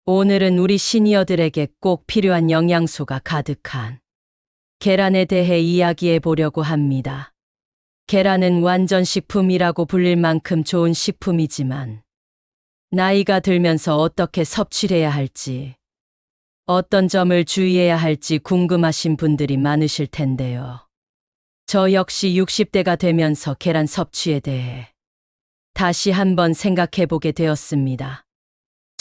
오늘은 우리 시니어들에게 꼭 필요한 영양소가 가득한 계란에 대해 이야기해 보려고 합니다. 계란은 완전 식품이라고 불릴 만큼 좋은 식품이지만 나이가 들면서 어떻게 섭취해야 할지, 어떤 점을 주의해야 할지 궁금하신 분들이 많으실 텐데요. 저 역시 60대가 되면서 계란 섭취에 대해 다시 한번 생각해 보게 되었습니다.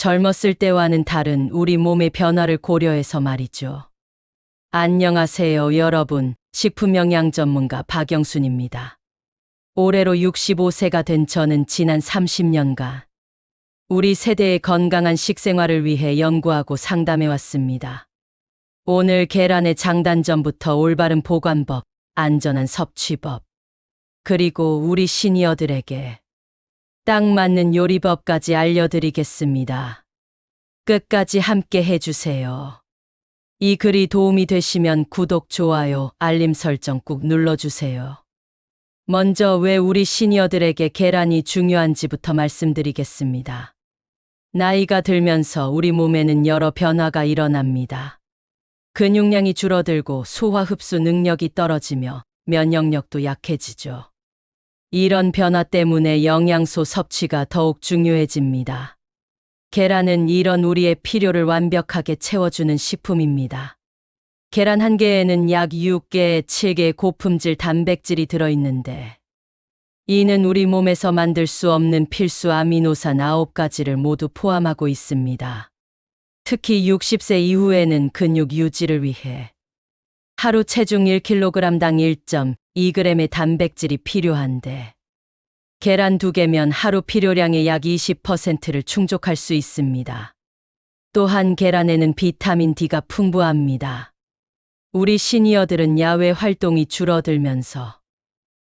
젊었을 때와는 다른 우리 몸의 변화를 고려해서 말이죠. 안녕하세요, 여러분. 식품영양 전문가 박영순입니다. 올해로 65세가 된 저는 지난 30년간 우리 세대의 건강한 식생활을 위해 연구하고 상담해 왔습니다. 오늘 계란의 장단점부터 올바른 보관법, 안전한 섭취법, 그리고 우리 시니어들에게 딱 맞는 요리법까지 알려드리겠습니다. 끝까지 함께 해주세요. 이 글이 도움이 되시면 구독, 좋아요, 알림 설정 꾹 눌러주세요. 먼저 왜 우리 시니어들에게 계란이 중요한지부터 말씀드리겠습니다. 나이가 들면서 우리 몸에는 여러 변화가 일어납니다. 근육량이 줄어들고 소화 흡수 능력이 떨어지며 면역력도 약해지죠. 이런 변화 때문에 영양소 섭취가 더욱 중요해집니다. 계란은 이런 우리의 필요를 완벽하게 채워주는 식품입니다. 계란 한 개에는 약 6개의 7개의 고품질 단백질이 들어있는데 이는 우리 몸에서 만들 수 없는 필수 아미노산 9가지를 모두 포함하고 있습니다. 특히 60세 이후에는 근육 유지를 위해 하루 체중 1kg당 1.2g의 단백질이 필요한데 계란 2개면 하루 필요량의 약 20%를 충족할 수 있습니다. 또한 계란에는 비타민 D가 풍부합니다. 우리 시니어들은 야외 활동이 줄어들면서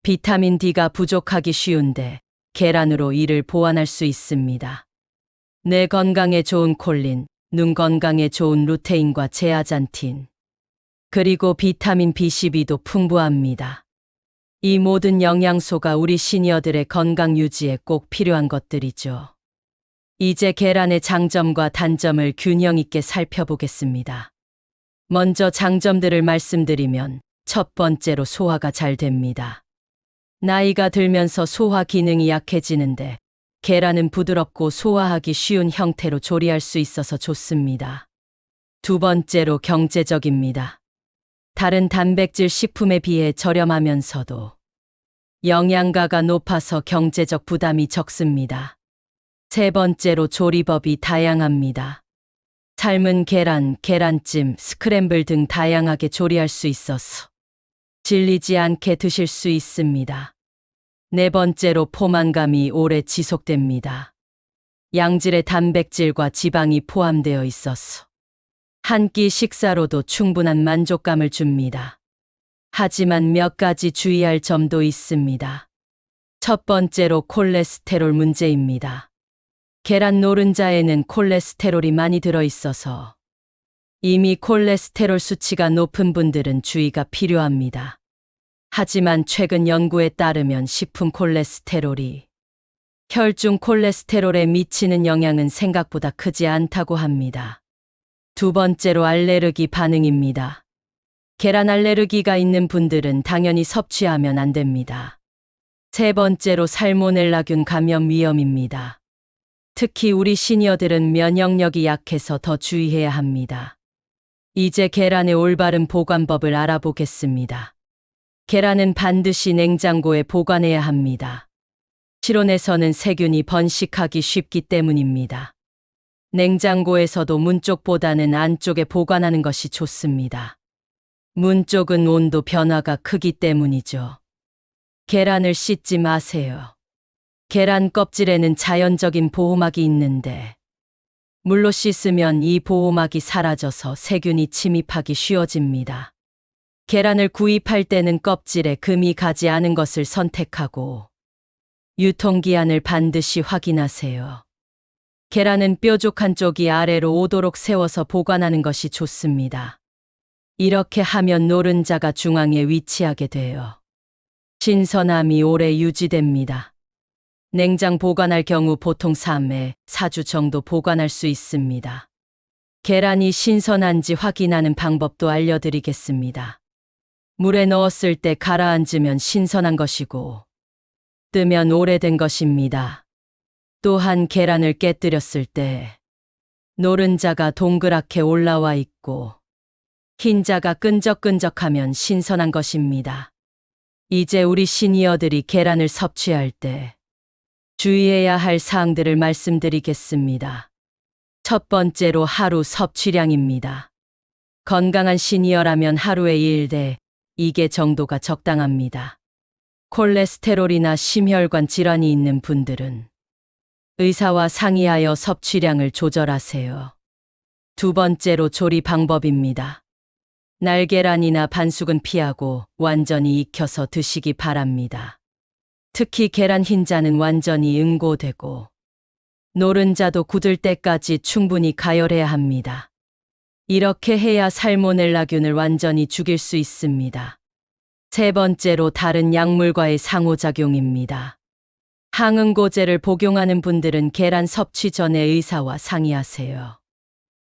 비타민 D가 부족하기 쉬운데 계란으로 이를 보완할 수 있습니다. 뇌 건강에 좋은 콜린, 눈 건강에 좋은 루테인과 제아잔틴, 그리고 비타민 B12도 풍부합니다. 이 모든 영양소가 우리 시니어들의 건강 유지에 꼭 필요한 것들이죠. 이제 계란의 장점과 단점을 균형 있게 살펴보겠습니다. 먼저 장점들을 말씀드리면 첫 번째로 소화가 잘 됩니다. 나이가 들면서 소화 기능이 약해지는데 계란은 부드럽고 소화하기 쉬운 형태로 조리할 수 있어서 좋습니다. 두 번째로 경제적입니다. 다른 단백질 식품에 비해 저렴하면서도 영양가가 높아서 경제적 부담이 적습니다. 세 번째로 조리법이 다양합니다. 삶은 계란, 계란찜, 스크램블 등 다양하게 조리할 수 있어서 질리지 않게 드실 수 있습니다. 네 번째로 포만감이 오래 지속됩니다. 양질의 단백질과 지방이 포함되어 있어서 한 끼 식사로도 충분한 만족감을 줍니다. 하지만 몇 가지 주의할 점도 있습니다. 첫 번째로 콜레스테롤 문제입니다. 계란 노른자에는 콜레스테롤이 많이 들어있어서 이미 콜레스테롤 수치가 높은 분들은 주의가 필요합니다. 하지만 최근 연구에 따르면 식품 콜레스테롤이 혈중 콜레스테롤에 미치는 영향은 생각보다 크지 않다고 합니다. 두 번째로 알레르기 반응입니다. 계란 알레르기가 있는 분들은 당연히 섭취하면 안 됩니다. 세 번째로 살모넬라균 감염 위험입니다. 특히 우리 시니어들은 면역력이 약해서 더 주의해야 합니다. 이제 계란의 올바른 보관법을 알아보겠습니다. 계란은 반드시 냉장고에 보관해야 합니다. 실온에서는 세균이 번식하기 쉽기 때문입니다. 냉장고에서도 문 쪽보다는 안쪽에 보관하는 것이 좋습니다. 문 쪽은 온도 변화가 크기 때문이죠. 계란을 씻지 마세요. 계란 껍질에는 자연적인 보호막이 있는데 물로 씻으면 이 보호막이 사라져서 세균이 침입하기 쉬워집니다. 계란을 구입할 때는 껍질에 금이 가지 않은 것을 선택하고 유통기한을 반드시 확인하세요. 계란은 뾰족한 쪽이 아래로 오도록 세워서 보관하는 것이 좋습니다. 이렇게 하면 노른자가 중앙에 위치하게 돼요. 신선함이 오래 유지됩니다. 냉장 보관할 경우 보통 3회, 4주 정도 보관할 수 있습니다. 계란이 신선한지 확인하는 방법도 알려드리겠습니다. 물에 넣었을 때 가라앉으면 신선한 것이고, 뜨면 오래된 것입니다. 또한 계란을 깨뜨렸을 때, 노른자가 동그랗게 올라와 있고, 흰자가 끈적끈적하면 신선한 것입니다. 이제 우리 시니어들이 계란을 섭취할 때 주의해야 할 사항들을 말씀드리겠습니다. 첫 번째로 하루 섭취량입니다. 건강한 시니어라면 하루에 1대 2개 정도가 적당합니다. 콜레스테롤이나 심혈관 질환이 있는 분들은 의사와 상의하여 섭취량을 조절하세요. 두 번째로 조리 방법입니다. 날계란이나 반숙은 피하고 완전히 익혀서 드시기 바랍니다. 특히 계란 흰자는 완전히 응고되고 노른자도 굳을 때까지 충분히 가열해야 합니다. 이렇게 해야 살모넬라균을 완전히 죽일 수 있습니다. 세 번째로 다른 약물과의 상호작용입니다. 항응고제를 복용하는 분들은 계란 섭취 전에 의사와 상의하세요.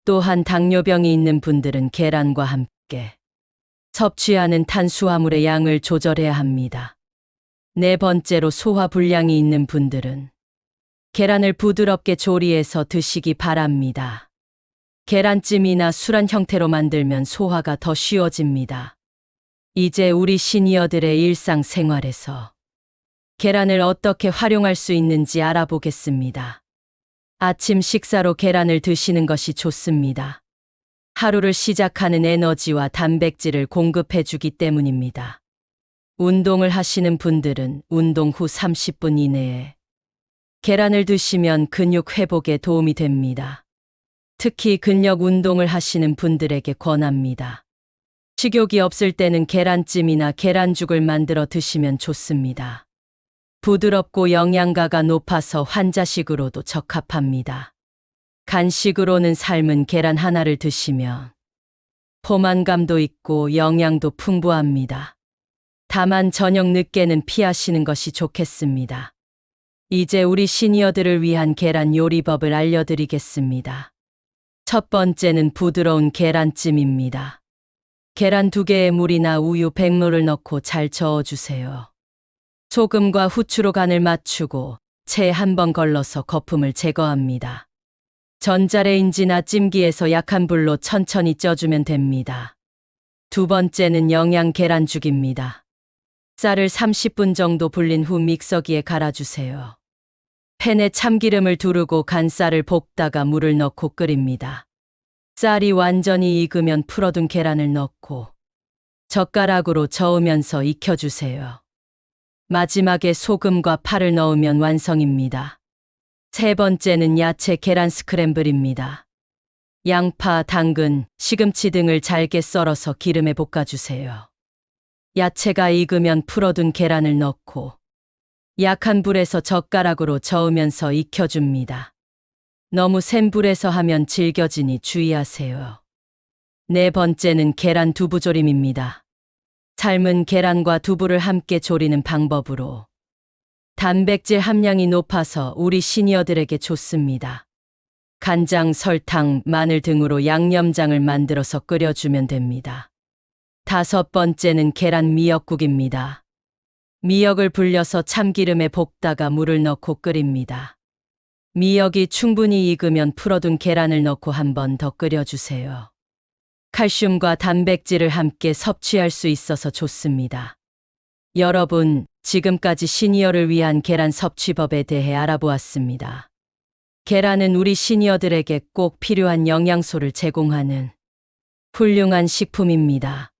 또한 당뇨병이 있는 분들은 계란과 함께 섭취하는 탄수화물의 양을 조절해야 합니다. 네 번째로 소화불량이 있는 분들은 계란을 부드럽게 조리해서 드시기 바랍니다. 계란찜이나 술안 형태로 만들면 소화가 더 쉬워집니다. 이제 우리 시니어들의 일상생활에서 계란을 어떻게 활용할 수 있는지 알아보겠습니다. 아침 식사로 계란을 드시는 것이 좋습니다. 하루를 시작하는 에너지와 단백질을 공급해 주기 때문입니다. 운동을 하시는 분들은 운동 후 30분 이내에 계란을 드시면 근육 회복에 도움이 됩니다. 특히 근력 운동을 하시는 분들에게 권합니다. 식욕이 없을 때는 계란찜이나 계란죽을 만들어 드시면 좋습니다. 부드럽고 영양가가 높아서 환자식으로도 적합합니다. 간식으로는 삶은 계란 하나를 드시면 포만감도 있고 영양도 풍부합니다. 다만 저녁 늦게는 피하시는 것이 좋겠습니다. 이제 우리 시니어들을 위한 계란 요리법을 알려드리겠습니다. 첫 번째는 부드러운 계란찜입니다. 계란 2개에 물이나 우유 100ml를 넣고 잘 저어주세요. 소금과 후추로 간을 맞추고 채에 한번 걸러서 거품을 제거합니다. 전자레인지나 찜기에서 약한 불로 천천히 쪄주면 됩니다. 두 번째는 영양 계란죽입니다. 쌀을 30분 정도 불린 후 믹서기에 갈아주세요. 팬에 참기름을 두르고 간 쌀을 볶다가 물을 넣고 끓입니다. 쌀이 완전히 익으면 풀어둔 계란을 넣고 젓가락으로 저으면서 익혀주세요. 마지막에 소금과 파를 넣으면 완성입니다. 세 번째는 야채 계란 스크램블입니다. 양파, 당근, 시금치 등을 잘게 썰어서 기름에 볶아주세요. 야채가 익으면 풀어둔 계란을 넣고 약한 불에서 젓가락으로 저으면서 익혀줍니다. 너무 센 불에서 하면 질겨지니 주의하세요. 네 번째는 계란 두부조림입니다. 삶은 계란과 두부를 함께 조리는 방법으로 단백질 함량이 높아서 우리 시니어들에게 좋습니다. 간장, 설탕, 마늘 등으로 양념장을 만들어서 끓여주면 됩니다. 다섯 번째는 계란 미역국입니다. 미역을 불려서 참기름에 볶다가 물을 넣고 끓입니다. 미역이 충분히 익으면 풀어둔 계란을 넣고 한 번 더 끓여주세요. 칼슘과 단백질을 함께 섭취할 수 있어서 좋습니다. 여러분, 지금까지 시니어를 위한 계란 섭취법에 대해 알아보았습니다. 계란은 우리 시니어들에게 꼭 필요한 영양소를 제공하는 훌륭한 식품입니다.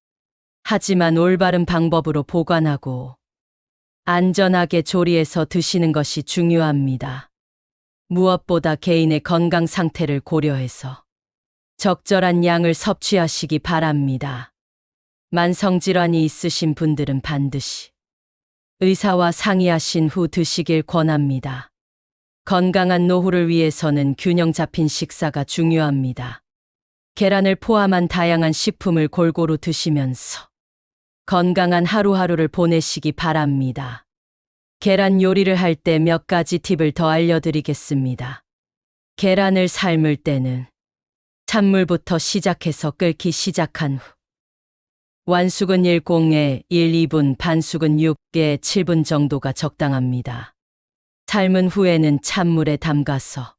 하지만 올바른 방법으로 보관하고 안전하게 조리해서 드시는 것이 중요합니다. 무엇보다 개인의 건강 상태를 고려해서 적절한 양을 섭취하시기 바랍니다. 만성질환이 있으신 분들은 반드시 의사와 상의하신 후 드시길 권합니다. 건강한 노후를 위해서는 균형 잡힌 식사가 중요합니다. 계란을 포함한 다양한 식품을 골고루 드시면서 건강한 하루하루를 보내시기 바랍니다. 계란 요리를 할 때 몇 가지 팁을 더 알려드리겠습니다. 계란을 삶을 때는 찬물부터 시작해서 끓기 시작한 후 완숙은 1공에 1, 2분, 반숙은 6개, 7분 정도가 적당합니다. 삶은 후에는 찬물에 담가서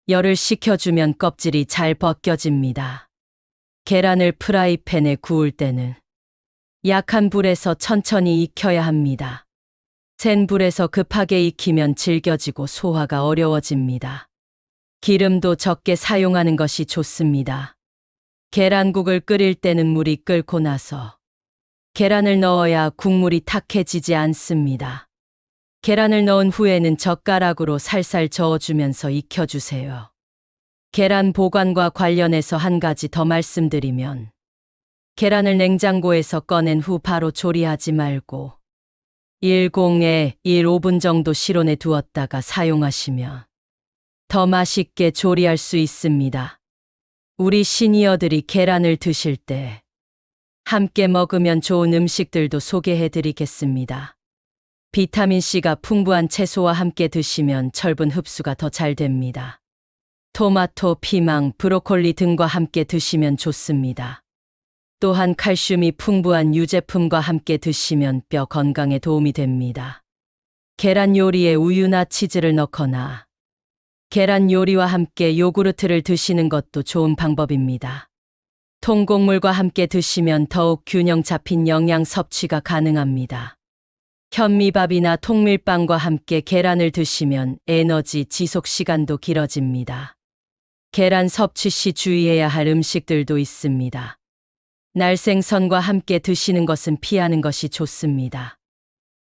열을 식혀주면 껍질이 잘 벗겨집니다. 계란을 프라이팬에 구울 때는 약한 불에서 천천히 익혀야 합니다. 센 불에서 급하게 익히면 질겨지고 소화가 어려워집니다. 기름도 적게 사용하는 것이 좋습니다. 계란국을 끓일 때는 물이 끓고 나서 계란을 넣어야 국물이 탁해지지 않습니다. 계란을 넣은 후에는 젓가락으로 살살 저어주면서 익혀주세요. 계란 보관과 관련해서 한 가지 더 말씀드리면 계란을 냉장고에서 꺼낸 후 바로 조리하지 말고 1공에 1, 5분 정도 실온에 두었다가 사용하시면 더 맛있게 조리할 수 있습니다. 우리 시니어들이 계란을 드실 때 함께 먹으면 좋은 음식들도 소개해 드리겠습니다. 비타민C가 풍부한 채소와 함께 드시면 철분 흡수가 더 잘 됩니다. 토마토, 피망, 브로콜리 등과 함께 드시면 좋습니다. 또한 칼슘이 풍부한 유제품과 함께 드시면 뼈 건강에 도움이 됩니다. 계란 요리에 우유나 치즈를 넣거나 계란 요리와 함께 요구르트를 드시는 것도 좋은 방법입니다. 통곡물과 함께 드시면 더욱 균형 잡힌 영양 섭취가 가능합니다. 현미밥이나 통밀빵과 함께 계란을 드시면 에너지 지속 시간도 길어집니다. 계란 섭취 시 주의해야 할 음식들도 있습니다. 날생선과 함께 드시는 것은 피하는 것이 좋습니다.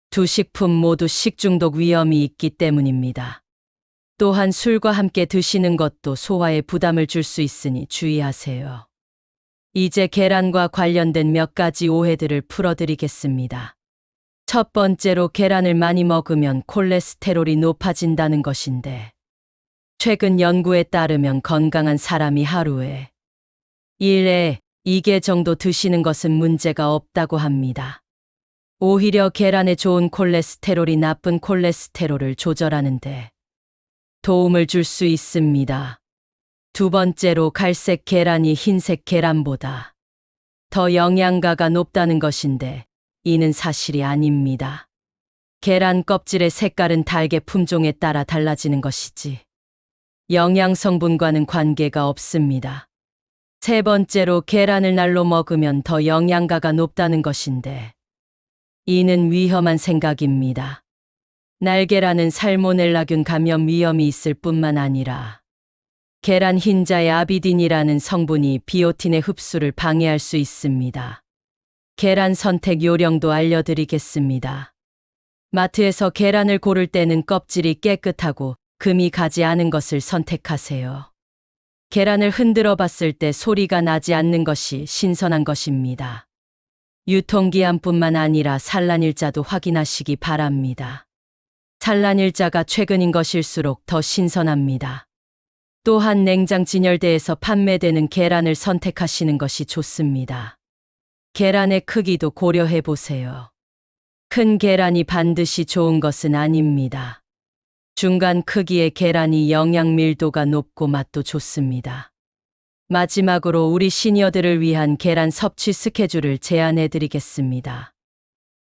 두 식품 모두 식중독 위험이 있기 때문입니다. 또한 술과 함께 드시는 것도 소화에 부담을 줄 수 있으니 주의하세요. 이제 계란과 관련된 몇 가지 오해들을 풀어드리겠습니다. 첫 번째로 계란을 많이 먹으면 콜레스테롤이 높아진다는 것인데 최근 연구에 따르면 건강한 사람이 하루에 1에 2개 정도 드시는 것은 문제가 없다고 합니다. 오히려 계란에 좋은 콜레스테롤이 나쁜 콜레스테롤을 조절하는데 도움을 줄 수 있습니다. 두 번째로 갈색 계란이 흰색 계란보다 더 영양가가 높다는 것인데 이는 사실이 아닙니다. 계란 껍질의 색깔은 달걀 품종에 따라 달라지는 것이지 영양 성분과는 관계가 없습니다. 세 번째로 계란을 날로 먹으면 더 영양가가 높다는 것인데 이는 위험한 생각입니다. 날계란은 살모넬라균 감염 위험이 있을 뿐만 아니라 계란 흰자의 아비딘이라는 성분이 비오틴의 흡수를 방해할 수 있습니다. 계란 선택 요령도 알려드리겠습니다. 마트에서 계란을 고를 때는 껍질이 깨끗하고 금이 가지 않은 것을 선택하세요. 계란을 흔들어 봤을 때 소리가 나지 않는 것이 신선한 것입니다. 유통기한뿐만 아니라 산란일자도 확인하시기 바랍니다. 산란일자가 최근인 것일수록 더 신선합니다. 또한 냉장 진열대에서 판매되는 계란을 선택하시는 것이 좋습니다. 계란의 크기도 고려해 보세요. 큰 계란이 반드시 좋은 것은 아닙니다. 중간 크기의 계란이 영양 밀도가 높고 맛도 좋습니다. 마지막으로 우리 시니어들을 위한 계란 섭취 스케줄을 제안해 드리겠습니다.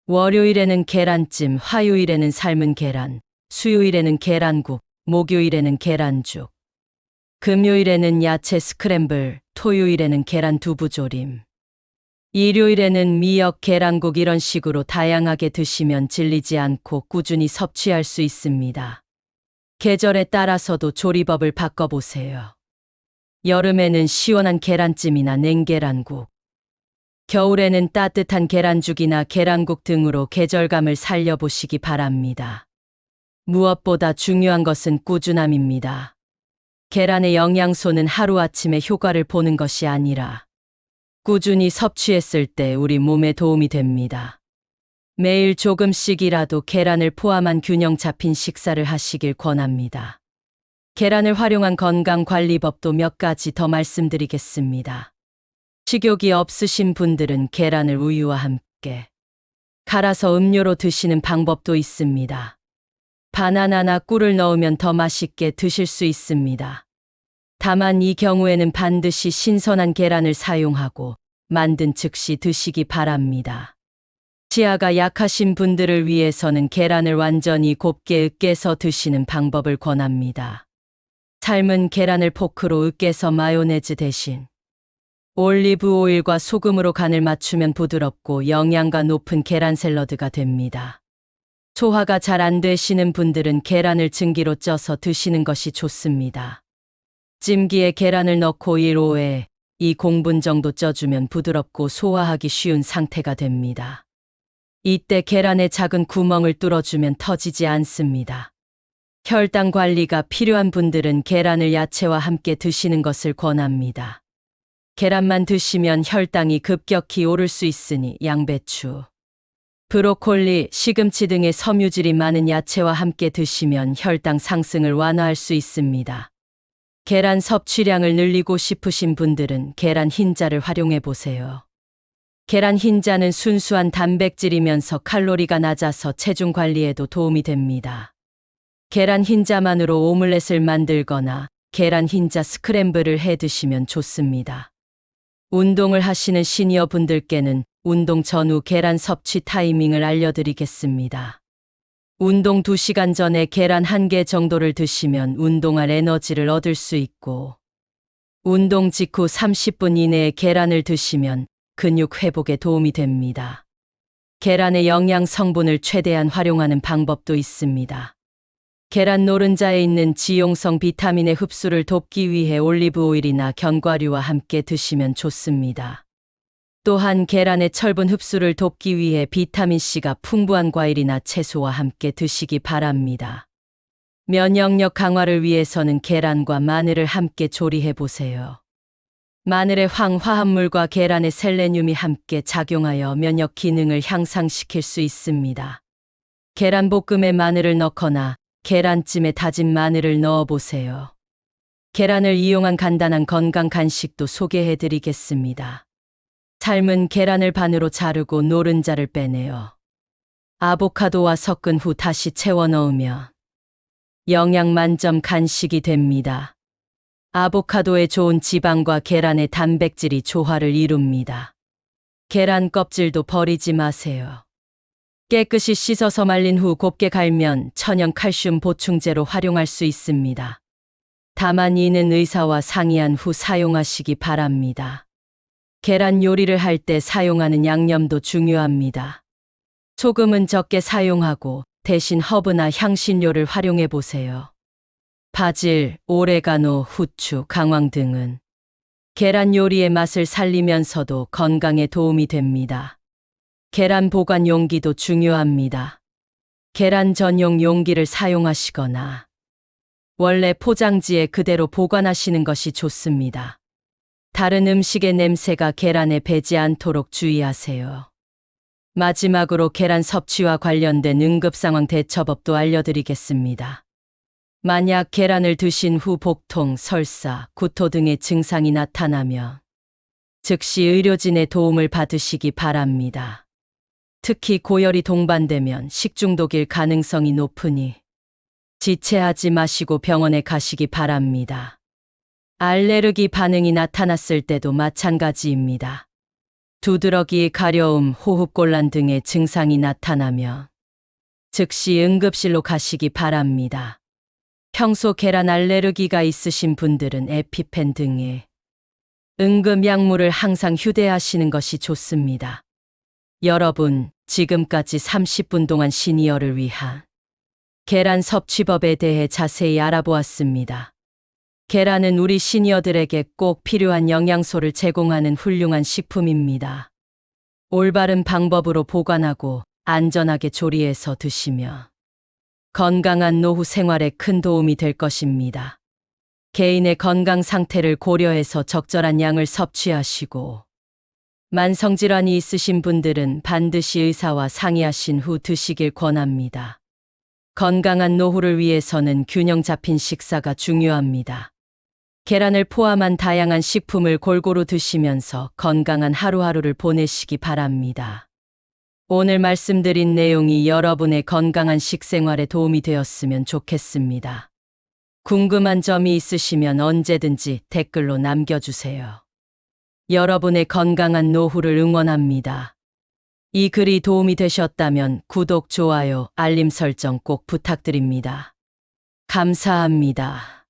월요일에는 계란찜, 화요일에는 삶은 계란, 수요일에는 계란국, 목요일에는 계란죽, 금요일에는 야채 스크램블, 토요일에는 계란 두부조림, 일요일에는 미역 계란국 이런 식으로 다양하게 드시면 질리지 않고 꾸준히 섭취할 수 있습니다. 계절에 따라서도 조리법을 바꿔보세요. 여름에는 시원한 계란찜이나 냉계란국, 겨울에는 따뜻한 계란죽이나 계란국 등으로 계절감을 살려보시기 바랍니다. 무엇보다 중요한 것은 꾸준함입니다. 계란의 영양소는 하루아침에 효과를 보는 것이 아니라 꾸준히 섭취했을 때 우리 몸에 도움이 됩니다. 매일 조금씩이라도 계란을 포함한 균형 잡힌 식사를 하시길 권합니다. 계란을 활용한 건강관리법도 몇 가지 더 말씀드리겠습니다. 식욕이 없으신 분들은 계란을 우유와 함께 갈아서 음료로 드시는 방법도 있습니다. 바나나나 꿀을 넣으면 더 맛있게 드실 수 있습니다. 다만 이 경우에는 반드시 신선한 계란을 사용하고 만든 즉시 드시기 바랍니다. 치아가 약하신 분들을 위해서는 계란을 완전히 곱게 으깨서 드시는 방법을 권합니다. 삶은 계란을 포크로 으깨서 마요네즈 대신 올리브 오일과 소금으로 간을 맞추면 부드럽고 영양가 높은 계란 샐러드가 됩니다. 소화가 잘 안 되시는 분들은 계란을 증기로 쪄서 드시는 것이 좋습니다. 찜기에 계란을 넣고 1, 2공분 정도 쪄주면 부드럽고 소화하기 쉬운 상태가 됩니다. 이때 계란의 작은 구멍을 뚫어주면 터지지 않습니다. 혈당 관리가 필요한 분들은 계란을 야채와 함께 드시는 것을 권합니다. 계란만 드시면 혈당이 급격히 오를 수 있으니 양배추, 브로콜리, 시금치 등의 섬유질이 많은 야채와 함께 드시면 혈당 상승을 완화할 수 있습니다. 계란 섭취량을 늘리고 싶으신 분들은 계란 흰자를 활용해 보세요. 계란 흰자는 순수한 단백질이면서 칼로리가 낮아서 체중 관리에도 도움이 됩니다. 계란 흰자만으로 오믈렛을 만들거나 계란 흰자 스크램블을 해 드시면 좋습니다. 운동을 하시는 시니어 분들께는 운동 전후 계란 섭취 타이밍을 알려드리겠습니다. 운동 2시간 전에 계란 1개 정도를 드시면 운동할 에너지를 얻을 수 있고, 운동 직후 30분 이내에 계란을 드시면 근육 회복에 도움이 됩니다. 계란의 영양 성분을 최대한 활용하는 방법도 있습니다. 계란 노른자에 있는 지용성 비타민의 흡수를 돕기 위해 올리브 오일이나 견과류와 함께 드시면 좋습니다. 또한 계란의 철분 흡수를 돕기 위해 비타민C가 풍부한 과일이나 채소와 함께 드시기 바랍니다. 면역력 강화를 위해서는 계란과 마늘을 함께 조리해 보세요. 마늘의 황화합물과 계란의 셀레늄이 함께 작용하여 면역 기능을 향상시킬 수 있습니다. 계란볶음에 마늘을 넣거나 계란찜에 다진 마늘을 넣어 보세요. 계란을 이용한 간단한 건강 간식도 소개해 드리겠습니다. 삶은 계란을 반으로 자르고 노른자를 빼내어 아보카도와 섞은 후 다시 채워 넣으면 영양 만점 간식이 됩니다. 아보카도의 좋은 지방과 계란의 단백질이 조화를 이룹니다. 계란 껍질도 버리지 마세요. 깨끗이 씻어서 말린 후 곱게 갈면 천연 칼슘 보충제로 활용할 수 있습니다. 다만 이는 의사와 상의한 후 사용하시기 바랍니다. 계란 요리를 할 때 사용하는 양념도 중요합니다. 소금은 적게 사용하고 대신 허브나 향신료를 활용해 보세요. 바질, 오레가노, 후추, 강황 등은 계란 요리의 맛을 살리면서도 건강에 도움이 됩니다. 계란 보관 용기도 중요합니다. 계란 전용 용기를 사용하시거나 원래 포장지에 그대로 보관하시는 것이 좋습니다. 다른 음식의 냄새가 계란에 배지 않도록 주의하세요. 마지막으로 계란 섭취와 관련된 응급상황 대처법도 알려드리겠습니다. 만약 계란을 드신 후 복통, 설사, 구토 등의 증상이 나타나면 즉시 의료진의 도움을 받으시기 바랍니다. 특히 고열이 동반되면 식중독일 가능성이 높으니 지체하지 마시고 병원에 가시기 바랍니다. 알레르기 반응이 나타났을 때도 마찬가지입니다. 두드러기, 가려움, 호흡곤란 등의 증상이 나타나면 즉시 응급실로 가시기 바랍니다. 평소 계란 알레르기가 있으신 분들은 에피펜 등의 응급 약물을 항상 휴대하시는 것이 좋습니다. 여러분, 지금까지 30분 동안 시니어를 위한 계란 섭취법에 대해 자세히 알아보았습니다. 계란은 우리 시니어들에게 꼭 필요한 영양소를 제공하는 훌륭한 식품입니다. 올바른 방법으로 보관하고 안전하게 조리해서 드시며 건강한 노후 생활에 큰 도움이 될 것입니다. 개인의 건강 상태를 고려해서 적절한 양을 섭취하시고 만성질환이 있으신 분들은 반드시 의사와 상의하신 후 드시길 권합니다. 건강한 노후를 위해서는 균형 잡힌 식사가 중요합니다. 계란을 포함한 다양한 식품을 골고루 드시면서 건강한 하루하루를 보내시기 바랍니다. 오늘 말씀드린 내용이 여러분의 건강한 식생활에 도움이 되었으면 좋겠습니다. 궁금한 점이 있으시면 언제든지 댓글로 남겨주세요. 여러분의 건강한 노후를 응원합니다. 이 글이 도움이 되셨다면 구독, 좋아요, 알림 설정 꼭 부탁드립니다. 감사합니다.